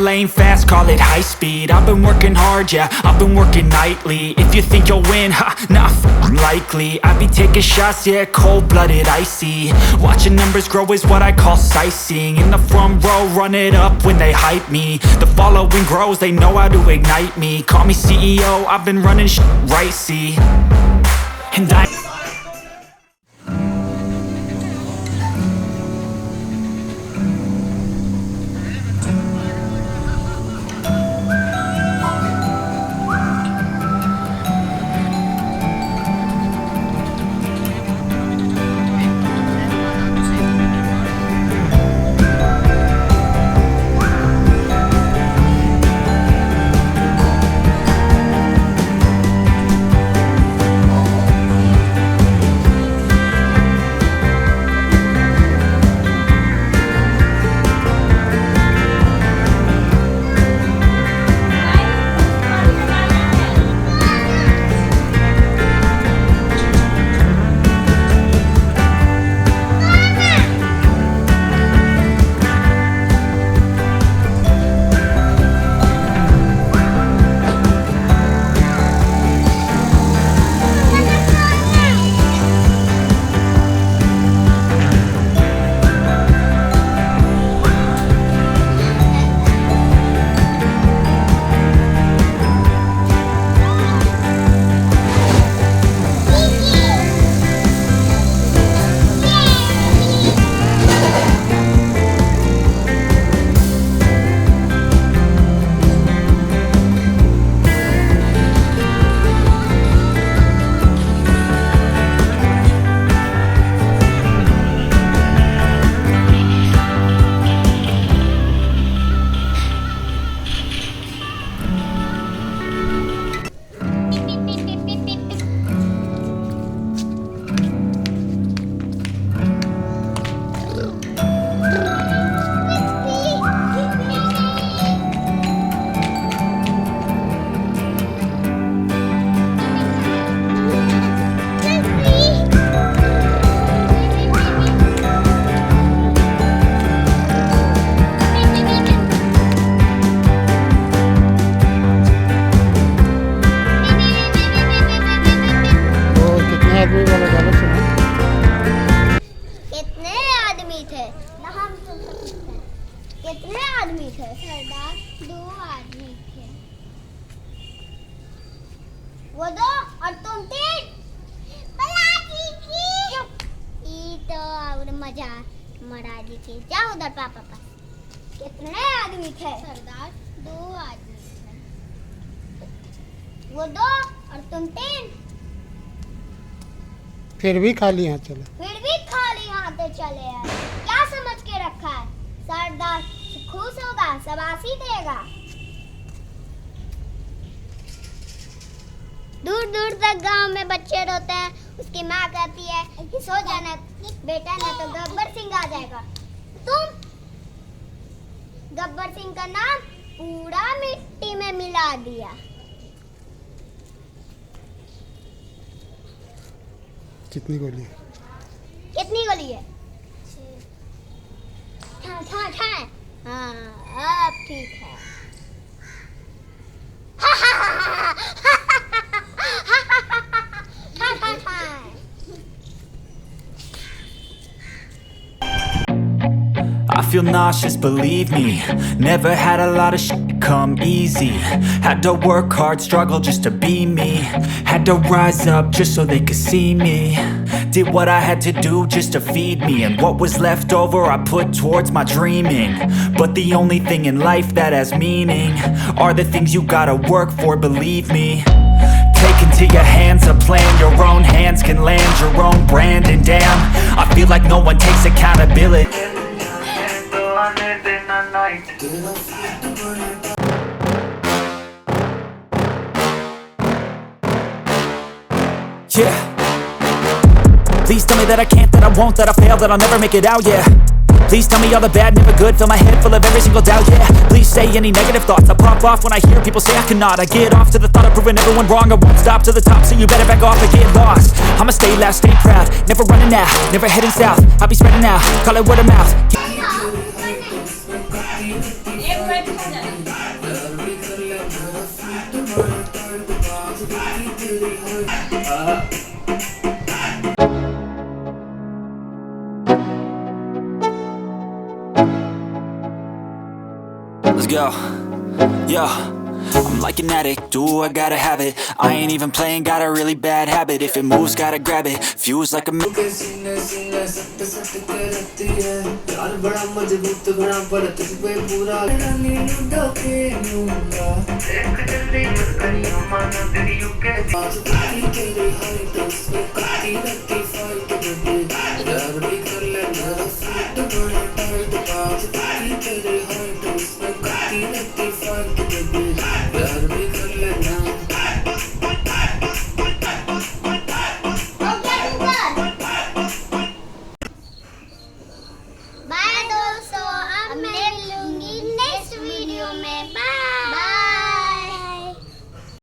lane fast, call it high speed. I've been working hard, yeah, I've been working nightly. If you think you'll win, ha, not likely. I be taking shots, yeah, cold-blooded, icy. Watching numbers grow is what I call sightseeing. In the front row, run it up when they hype me. The following grows, they know how to ignite me. Call me CEO, I've been running right, see. And I कितने आदमी थे? सरदार 2 आदमी थे। वो 2 और तुम 3। तो और मजा मरा दी थी। जाओ उधर पापा पास। कितने आदमी थे? सरदार 2 आदमी थे। वो 2 और तुम 3। फिर भी खाली हाथ चले। फिर भी खाली हाथ चले आए। क्या समझ के रखा है? सरदार खुश होगा, शाबाशी देगा। दूर दूर तक गांव में बच्चे रोते हैं। उसकी माँ कहती है सो जाना बेटा, ना तो गब्बर सिंह आ जाएगा। तुम गब्बर सिंह का नाम पूरा मिट्टी में मिला दिया। कितनी गोली है? कितनी गोली है? 6। हाँ अब ठीक है। I feel nauseous, believe me. Never had a lot of shit come easy. Had to work hard, struggle just to be me. Had to rise up just so they could see me. Did what I had to do just to feed me. And what was left over I put towards my dreaming. But the only thing in life that has meaning are the things you gotta work for, believe me. Take into your hands a plan. Your own hands can land your own brand. And damn, I feel like no one takes accountability. Yeah. Please tell me that I can't, that I won't, that I fail, that I'll never make it out, yeah. Please tell me all the bad, never good. Fill my head full of every single doubt, yeah. Please say any negative thoughts. I pop off when I hear people say I cannot. I get off to the thought of proving everyone wrong. I won't stop to the top, so you better back off and get lost. I'ma stay loud, stay proud, never running out, never heading south. I'll be spreading out, call it word of mouth. Let's go. Yo, I'm like an addict, do I gotta have it. I ain't even playing, got a really bad habit. If it moves, gotta grab it, fuse like a